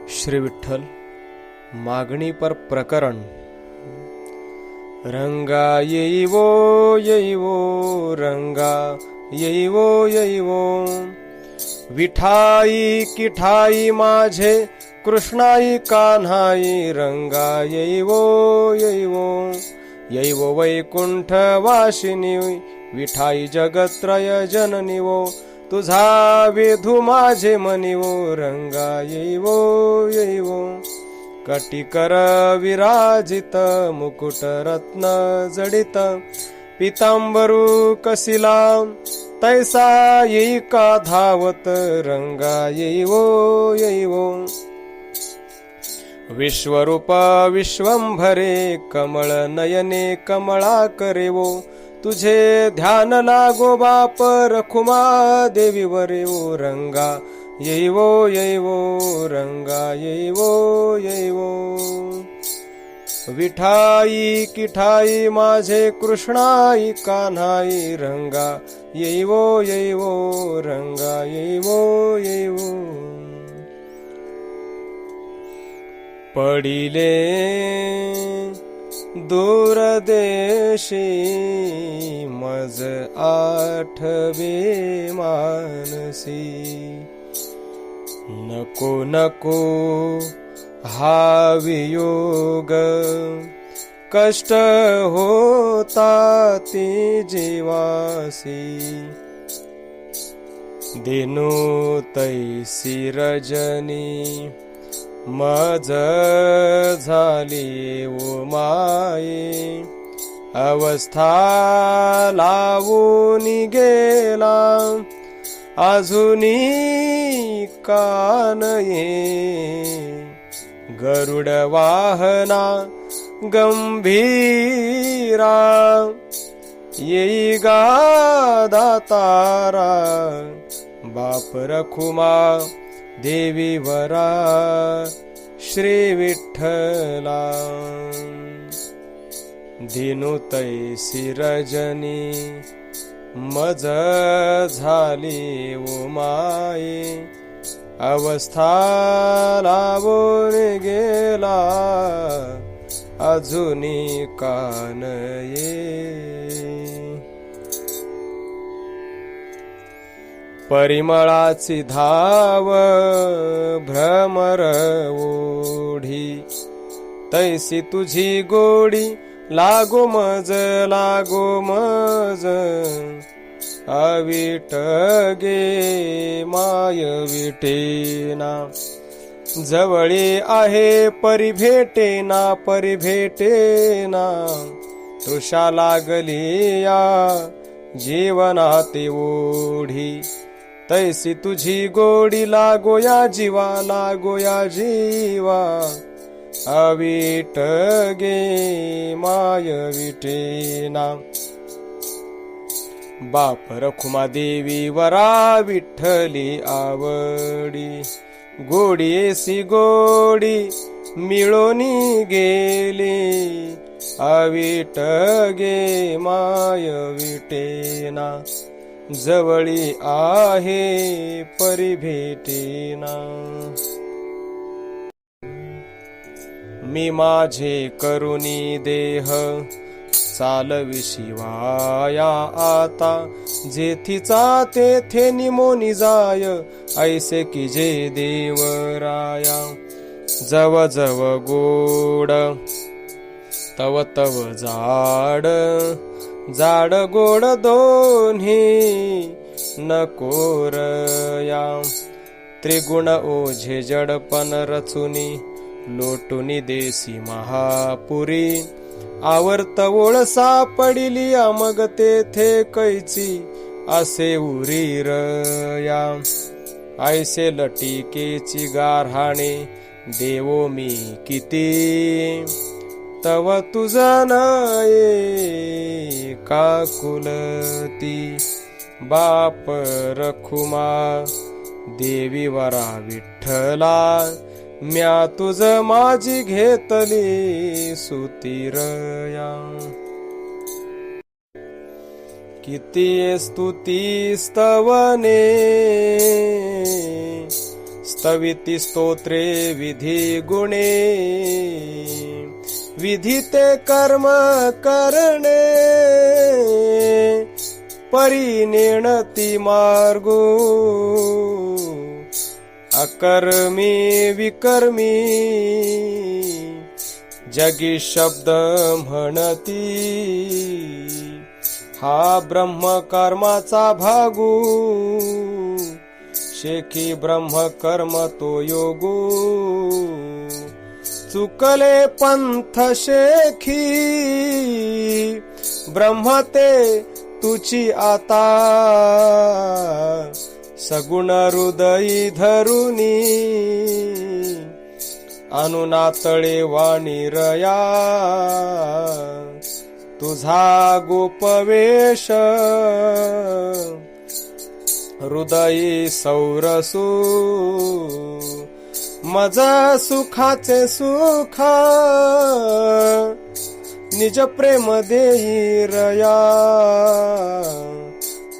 श्री विठ्ठल मागणी पर प्रकरण। रंगा येईवो येईवो रंगा येईवो येईवो, विठाई किठाई माझे कृष्णाई कान्हाई, रंगा येईवो येईवो येईवो वैकुंठ वासिनी, विठाई जगत्रय जननीवो, तुझा विधू माझे मनीवो, रंगा येईवो येईवो। कटिकर विराजित मुकुट रत्न जडित, पितांबरू कसिला तैसा येई का धावत, रंगा येईवो येईवो। विश्वरूप विश्वंभरे कमळ नयने कमळा करेवो, तुझे ध्यान लागो बाप रखुमा देवी वरेवो, रंगा येईवो येईवो रंगा येईवो येईवो। विठाई किठाई माझे कृष्णाई कान्हाई, रंगा येईवो येईवो रंगा येईवो येईवो। पडिले दूरदेशी मज आठवे मानसी, नको नको हा वियोग कष्ट होता ती जीवासी, दिनू तैसी रजनी मज झाली ओ माये, अवस्था लावून गेला अजूनी कान ये, गरुड वाहना गंभीरा येई गा दातारा, बाप रखुमा देवी वरा श्री विठ्ठला, दिनू तैसी रजनी मज झाली ओ माये, अवस्था लावून गेला अजूनी कान ये। परिमळाची धाव भ्रमर ओढी, तैसी तुझी गोडी लागो मज लागो मज, अविट गे माय विटेना, जवळी आहे परिभेटेना परिभेटेना, तृषा लागली या जीवनाती ओढी, तैसी तुझी गोडी लागोया जीवा लागोया जीवा, अविट गे माय विटेना, बाप रखुमा देवी वरा विठ्ठली आवडी, गोडी ऐसी गोडी मिळोनी गेली, अविट गे माय विटेना, जवळी आहे परिभेटेना। मी माझे करुणी देह चालवी शिवाया आता, जेथीचा तेथे निमोनी जाय, ऐसे की जे देवराया, जव जव गोड तव तव जाड, जाड गोड दोन्ही नकोरया, त्रिगुण ओझे जडपण रचुनी, लोटुनी देसी महापुरी, आवर्त ओळ सापडिली मग तेथे कैची असे उरीरया, ऐसे लटिकेची गारहाणे देवो मी किती, तव तुझ नये काकुलती, बाप रखुमा देवी वरा विठ्ठला, म्या तुझ माझी घेतली सुतीरया, किती स्तुती स्तवने स्तविति स्तोत्रे विधी गुणे विधिते कर्म करणे परिनेणती मार्गो अकर्मी विकर्मी जगी शब्द म्हणती हा ब्रह्म कर्माचा भागू शेखी ब्रह्म कर्म तो योगू चुकले पंथ शेखी ब्रह्म ते तुची आता सगुण हृदयी धरुनी अनुनातळे वाणी रया तुझा गोपवेश हृदयी सौरसू मज सुखाचे सुख निज प्रेम देई रया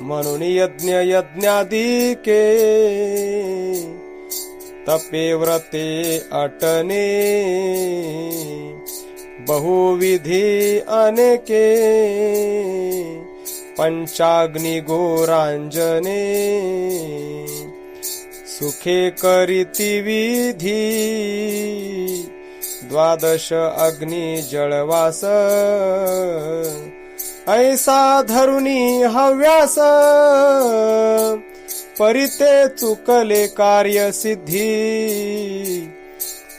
म्हणून यज्ञ यज्ञादिके तपे व्रते अटने बहुविधी अनेके पंचाग्नी गोरांजने सुखे करीती विधी द्वादश अग्नी जळवास ऐसा धरुनी हव्यास परिते चुकले कार्य सिद्धी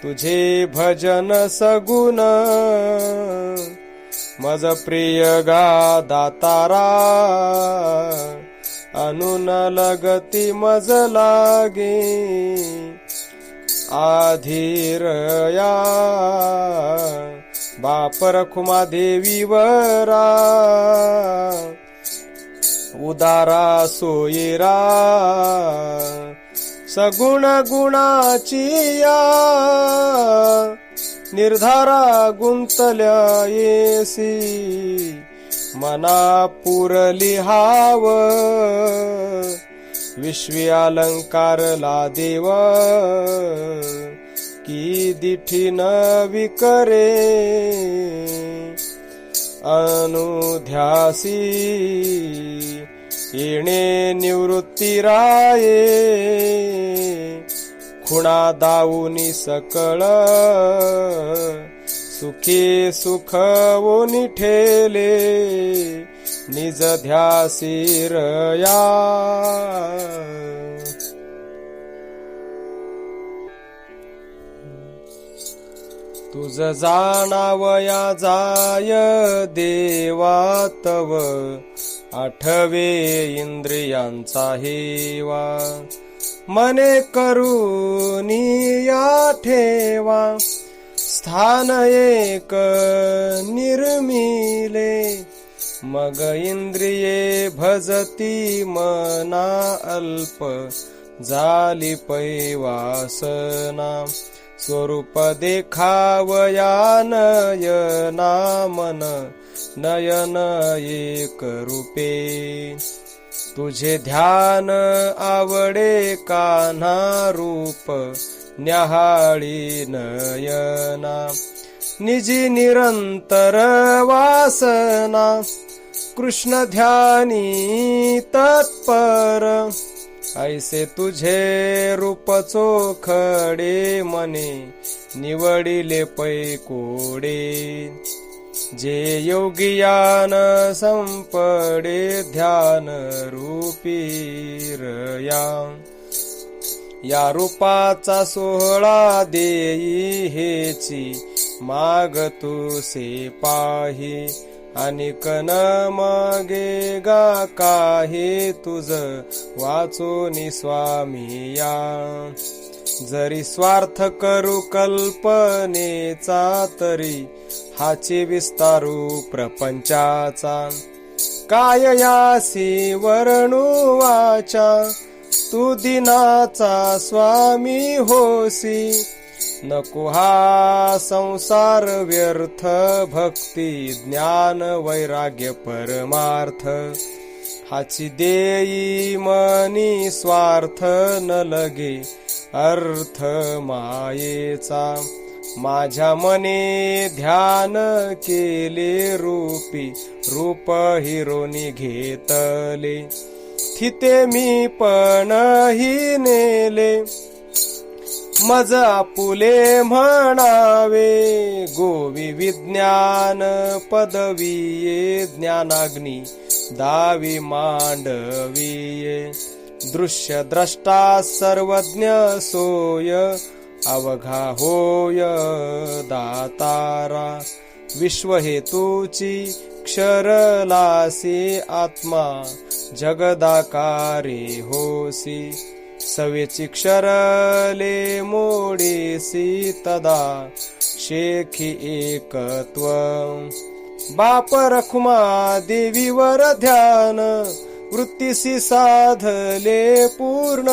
तुझे भजन सगुण मज प्रिय गा दातारा अनुन लगती मज लागे आधीरया बाप रखुमा देवीवरा उदारा सोयीरा सगुण गुणाची या निर्धारा गुंतल्या येसी मना पुरली हाव विश्वी अलंकारला देव की दिठी न विकरे अनुध्यासी येणे निवृत्ती राये खुणा दाऊनी सकळ सुखी सुख वोनी ठेले निज ध्यासी रया तुझ जाणावया जाय देवा तव आठवे इंद्रियांचा हेवा मने करूनी या ठेवा स्थान एक निर्मिले मग इंद्रिये भजती मना अल्प झाली पैवासना स्वरूप देखावया नयना मन नयन एक रूपे तुझे ध्यान आवडे कान्हा रूप न्याहाळी नयना निजी निरंतर वासना कृष्ण ध्यानी तत्पर ऐसे तुझे रूप चोखडे मने निवडिले पैकोडे जे योगियान संपडे ध्यान रूपी रया या रूपाचा सोहळा देई हेची माग तुसे पाही अनिक न मागे गा काहे तुझ वाचोनी स्वामिया जरी स्वार्थ करू कल्पनेचा तरी हाचे विस्तारू प्रपंचाचा काय यासी वर्णू वाचा तू दिनाचा स्वामी होसी नको हा संसार व्यर्थ भक्ती ज्ञान वैराग्य परमार्थ हाची देई मनी स्वार्थ न लगे अर्थ मायेचा माझ्या मने ध्यान केले रूपी रूप हिरोनी घेतले थिते मी पण ही नेले मज आपुले म्हणावे गोवी विज्ञान पदवीये ज्ञानाग्नी दावी मांडवीये दृश्य द्रष्टा सर्वज्ञ सोय अवघा होय दातारा विश्वहेतूची क्षरलासी आत्मा जगदाकारे होसी सवेची क्षरले मोडीसी तदा शेखी एकत्व बाप रखुमा देवीवर ध्यान वृत्तीसी साधले पूर्ण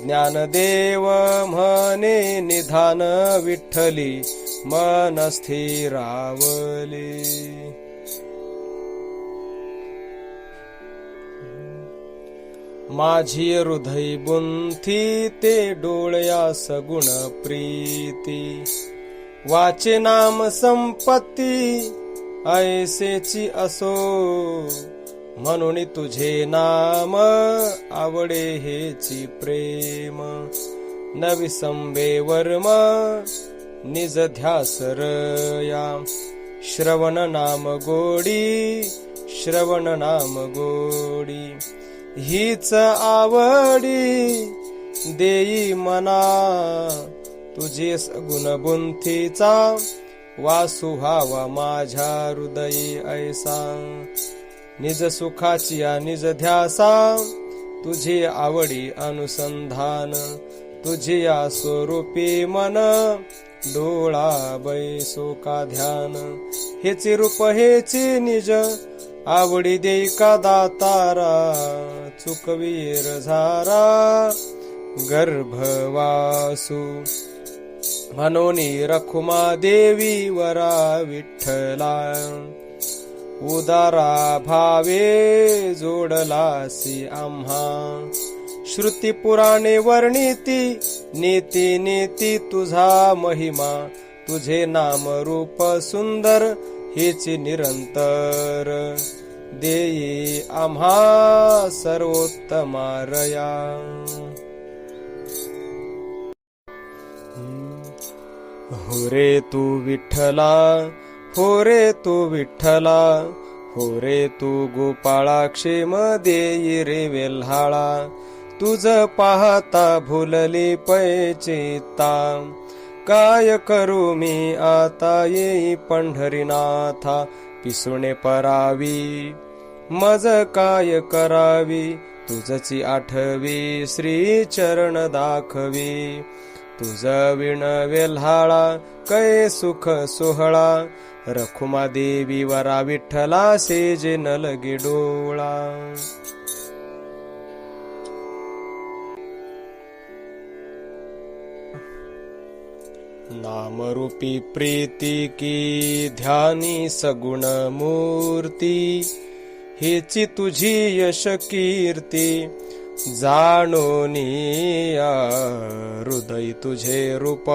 ज्ञानदेव म्हणे निधान विठ्ठली मन स्थिरावले माझी हृदय बुंथी ते डोळ्यास गुण प्रीती वाचे नाम संपत्ती ऐसेची असो म्हणून तुझे नाम आवडे हेची प्रेम नवी संबे वर्म निज ध्यास रया श्रवण नाम गोडी श्रवण नाम गोडी हीच आवडी देई मना तुझे गुण बुंथीचा वासु व्हावा माझ्या हृदयी ऐसा निज सुखाची निज ध्यासा तुझी आवडी अनुसंधान तुझी या स्वरूपी मन डोळा बैसो का ध्यान हेची रूप हेची निज आवडी देई का दातारा चुकवीर झारा गर्भवासू मनोनी रखुमा देवी वरा विठ्ठला उदारा भावे जोडलासी आम्हा श्रुती पुराणे वर्णिती नीती नीती तुझा महिमा तुझे नाम रूप सुंदर हेची निरंतर देई आम्हा सर्वोत्तमा रया हो रे तू विठ्ठला हो रे तू विठ्ठला हो रे तू गोपाळा क्षेम देई रे वेल्हाळा तुझ पाहता भुलली पैचित्ता काय करू मी आता येई पंढरीनाथा पिसुणे परावी मज काय करावी तुझची आठवी श्री चरण दाखवी तुझ विण वेल्हाळा कै सुख सोहळा रखुमा देवी वरा विठ्ठला सेजे न लगे डोळा नामरूपी प्रीती की ध्यानी सगुण मूर्ती हेची तुझी यश कीर्ती जाणोनी हृदय तुझे रूप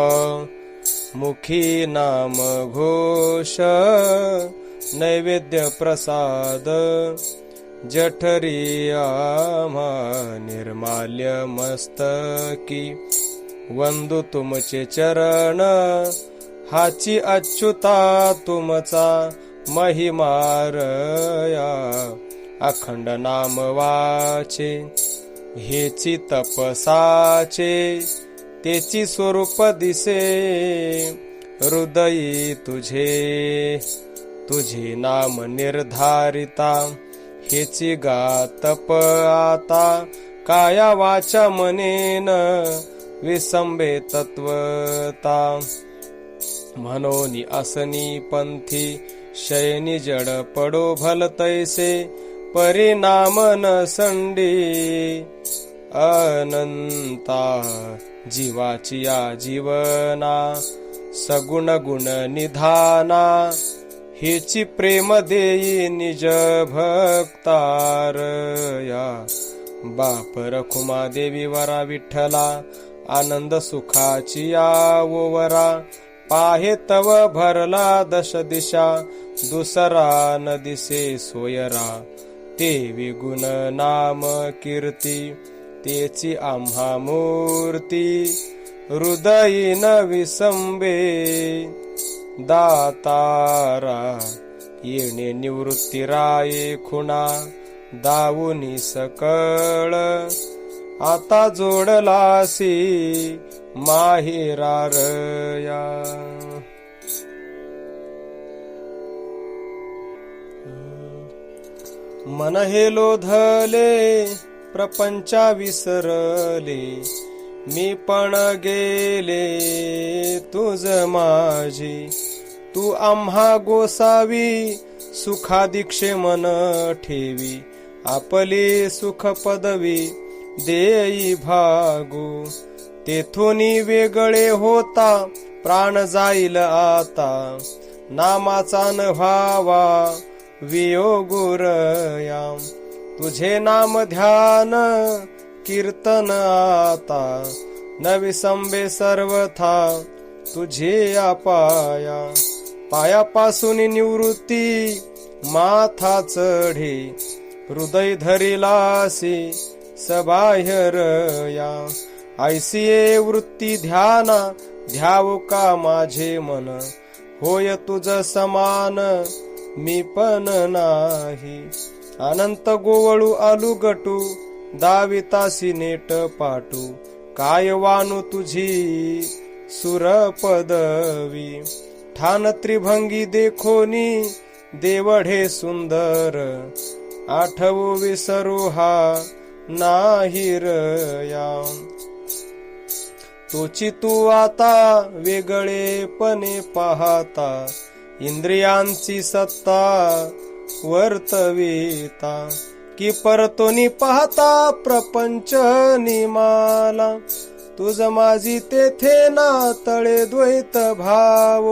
मुखी नाम घोष नैवेद्य प्रसाद जठरी आम्हा निर्माल्य मस्तकी वंदू तुमचे चरण हाची अच्युता तुमचा महिमारया अखंड नाम वाचे हेची तपसाचे तेची स्वरूप दिसे हृदयी तुझे नाम निर्धारिता हेची गातप आता काया वाचा मनेन विसंबे तत्वता म्हणून असनी पंथी शयनी जड पडो भल तैसे परिणाम न संडी अनंता जीवाची या जीवना सगुण गुण निधाना हेची प्रेम देई निज भक्तारया बाप रखुमा देवी वरा विठ्ठला आनंद सुखाची आवरा पाहे तव भरला दश दिशा दुसरा न दिसे सोयरा ते विगुण नाम कीर्ती तेची आम्हा मूर्ती हृदयी न विसंबे दातारा येणे निवृत्ती राये खुणा दावुनी सकळ आता जोडलासी माहेरारया मन हे लोधले प्रपंचा विसरले मी पण गेले तुझ माझी तू आम्हा गोसावी सुखादीक्षे मन ठेवी आपली सुख पदवी देई भागू तेथुनी वेगळे होता प्राण जाईल आता नामाचा न व्हावा वियोगुरया तुझे नाम ध्यान कीर्तन आता न विसंबे सर्वथा तुझे पाया पायापासून निवृत्ती माथा चढे हृदय धरिलासी सबाह्यरया ऐसिये वृत्ती ध्याना ध्याव का माझे मन होय तुझ समान मी पण नाही अनंत गोवळू आलुगटू दावितासी नेट पाटू काय वानू तुझी सुर पदवी ठाण त्रिभंगी देखोनी देवढे सुंदर आठवू विसरू हा नाही रया तोची तू आता वेगळेपणे पाहता इंद्रियांची सत्ता वर्तविता की परतोनी पाहता प्रपंच निमाला तुझ माझी तेथे ना तळे द्वैत भाव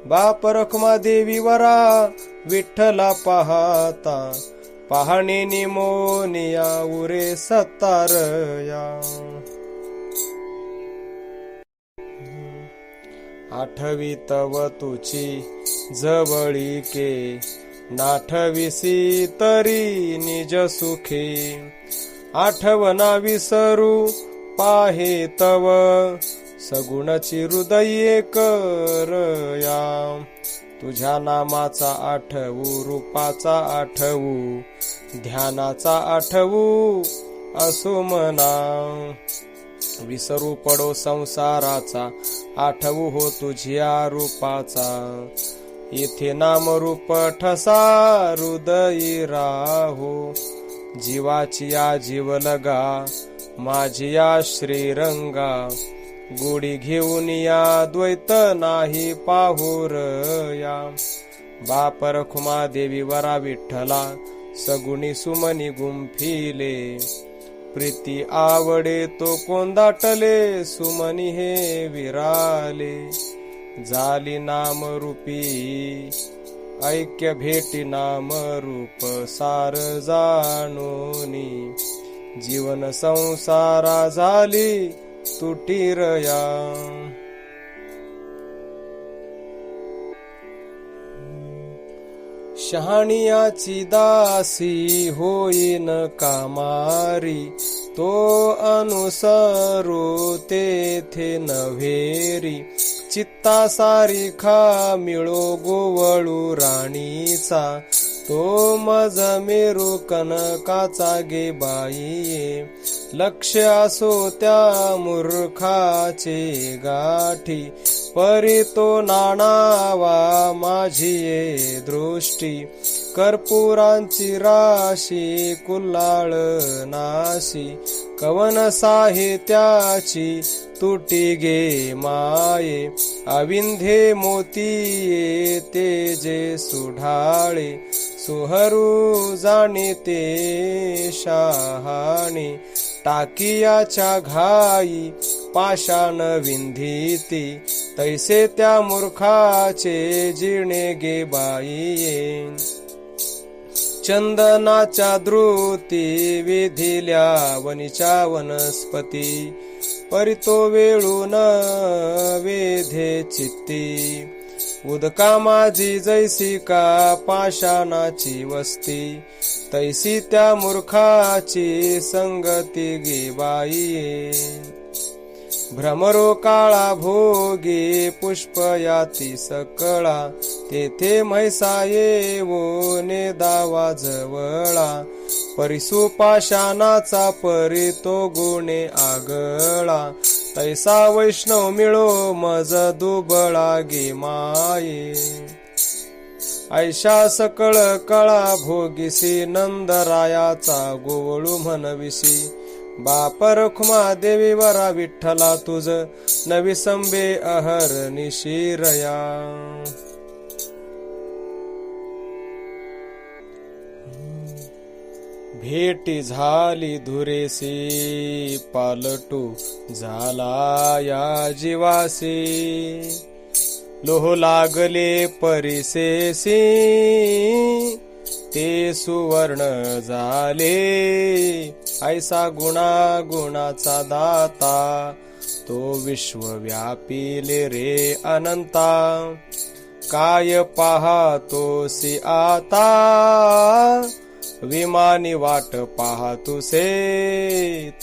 बाप रखुमा देवी वरा विठ्ठला पाहता पाहणे निमोनिया उरे सतारया आठवी तव तुची जवळीके नाठविसी तरी निज सुखे आठवना विसरू पाहे तव सगुणची हृदये करया तुझ्या नामाचा आठवू रूपाचा आठवू ध्यानाचा आठवू असो मना विसरू पडो संसाराचा आठवू हो तुझ्या रूपाचा येथे नाम रूप ठसा हृदयी राहो जीवाची या जीव लगा माझी या श्रीरंगा गोडी घेऊन या द्वैत नाही पाहुरया बाप रखुमा देवी वरा विठ्ठला सगुणी सुमनी गुंफिले प्रीती आवडे तो कोंदाटले सुमनी हे विराले झाली नाम रूपी ऐक्य भेटी नाम रूप सार जाणोनी जीवन संसारा झाली तुटीरया शहाणियाची दासी होईन कामारी तो अनुसरू तेथे नव्हेरी चित्ता सारिखा मिळो गोवळू राणीचा तो मज मेरू कनकाचा गे बाई लक्ष असो त्या मूर्खाचे गाठी परी तो नाणावा माझी दृष्टी कर्पूरांची राशी कुल्लाळ नाशी कवन साहित्याची तुटी गे माये अविंधे मोती ते जे सुढाळे सुहरू जाणे ते शहाणे टाकियाच्या घाई पाषाण विंधीती तैसे त्या मूर्खाचे जिणे गे बाई चंदनाच्या द्रुती विधिल्या वनीच्या वनस्पती, परितो वेळून वेधे चित्ती. उदका माझी जैसी का पाषाणाची वस्ती, तैसी त्या मूर्खाची संगती गे बाई. भ्रमरो काळा भोगी पुष्पयाती सकळा, तेथे म्हैसा येवोने दावा जवळा. परिसु पाषाणाचा परितो गुणे आगळा, तैसा वैष्णव मिळो मज दुबळा गे माये. ऐशा सकळ कळा भोगिसी नंदरायाचा गोवळू म्हणविसी. बाप रखुमा देवी वरा विठ्ठला तुझ नवी संबे अहर निशिरया. भेटी झाली धुरेसी पालटू झाला या जीवासी. लोह लागले परिसेसी ते सुवर्ण झाले. ऐसा गुणाचा दाता तो विश्वव्यापीले रे अनंता. काय पाहतोसी आता विमानी वाट पाहतुसे.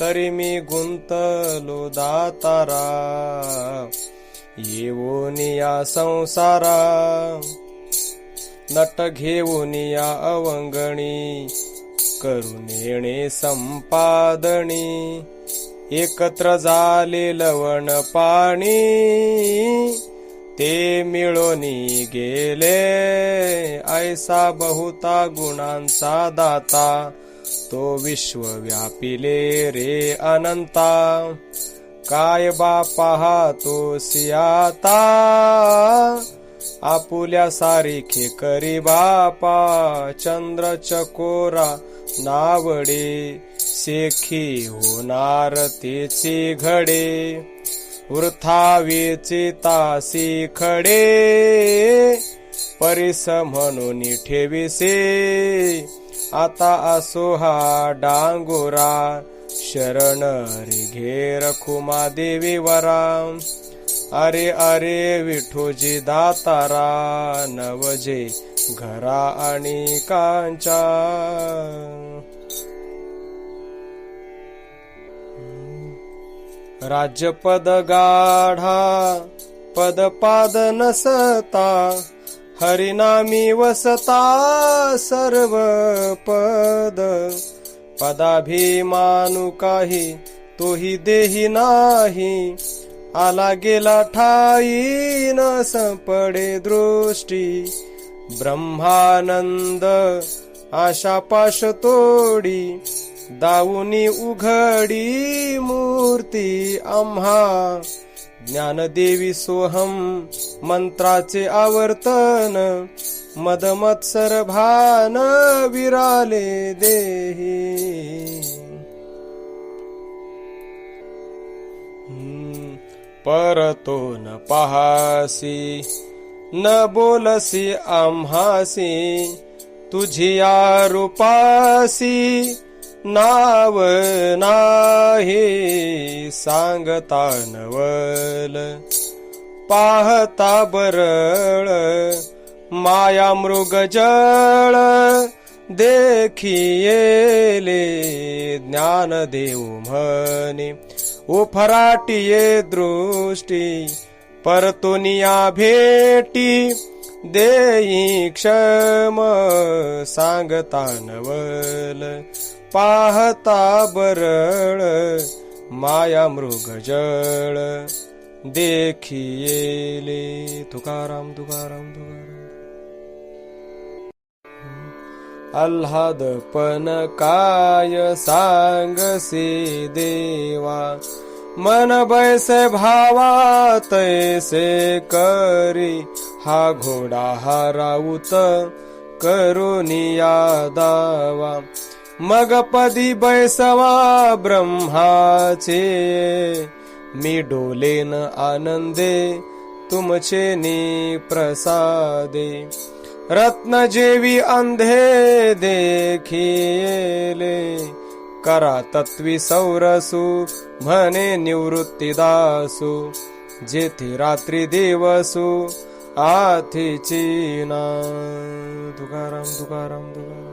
तरी मी गुंतलो दातारा येवोनिया संसारा. नट घेऊनिया अवंगणी करून येणे संपादणी. एकत्र झाले लवण पाणी ते मिळोनी गेले. ऐसा बहुता गुणांचा दाता तो विश्वव्यापिले रे अनंता. काय बापा तो सियाता आपुल्या सारिखे करी बापा. चंद्र चकोरा नावडे शेखी होणार तेची घडे. वृथावेचे तासी खडे परिस म्हणून ठेविसे. आता असो हा डांगोरा शरण रे घे रखुमा देवी वरा. अरे अरे विठोजी दातारा नवजे घरा आणि कांचा. राज्यपद गाढा पदपाद नसता. हरिनामी वसता सर्व पद. पदाभिमानू काही तोही देही नाही. आला गेला ठाई न संपडे दृष्टी. ब्रह्मानंद आशापाश तोडी. दाऊनी उघडी मूर्ती आम्हा. ज्ञानदेवी सोहम मंत्राचे आवर्तन. मदमत्सर भान विराले देही. परतो न पहासी न बोलसी आम्हासी. तुझिया रूपासी नाव नाही सांगता नवल. पाहता बरळ माया मृगजळ देखियेले ज्ञानदेव म्हणे. उफराटिये दृष्टी परतुनिया भेटी. देई क्षम सांगता नवल. पाहता बरळ माया मृगजळ देखियेले. तुकाराम तुकाराम तुकाराम. आल्हादपण काय सांगसे देवा. मन बैसे भावा तैसे करी. हा घोडा हा राऊत करुनिया दावा. मग पदी बैसवा ब्रह्माचे. मी डोलेन आनंदे तुमचे नी प्रसादे. रत्न जेवी अंधे देखिले, करा तत्वी सौरसु म्हणे निवृत्तीदासु, जेथे रात्री दिवसु आथीची ना. तुकाराम तुकाराम तुकाराम.